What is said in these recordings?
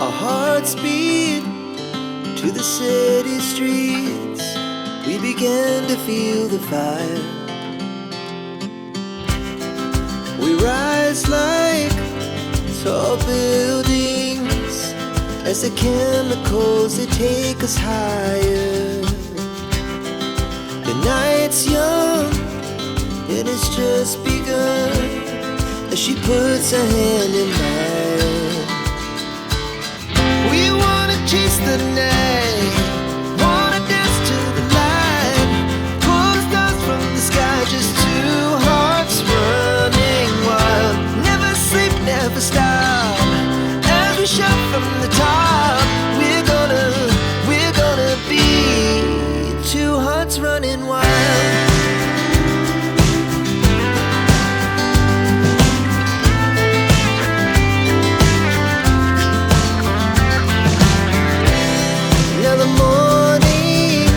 Our hearts beat to the city streets. We began to feel the fire. We rise like tall buildings as the chemicals, they take us higher. The night's young, it has just begun, as she puts her hand in mine. We wanna chase the night, wanna dance to the light, pull the stars from the sky, just two hearts running wild. Never sleep, never stop, as we shout from the top. We're gonna be two hearts running wild. Now the morning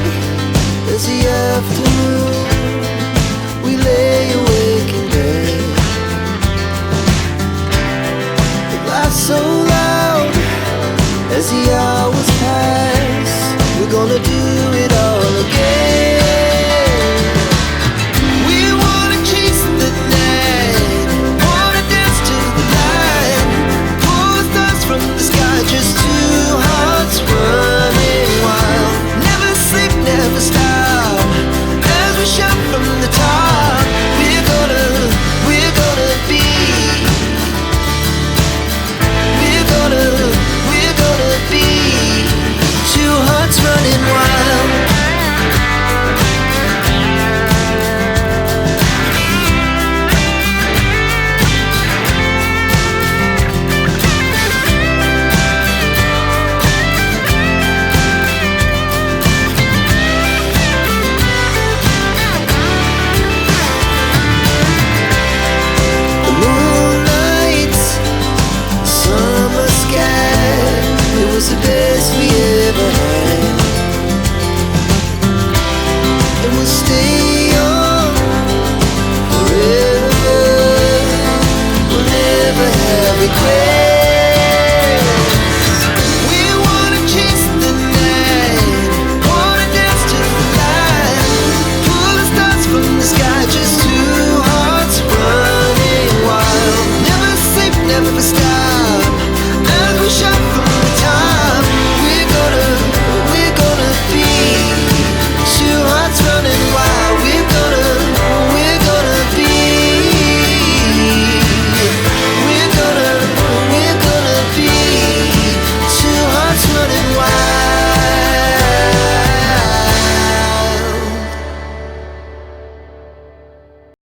is the afternoon. We lay awake in bed. The laughs so loud as the hours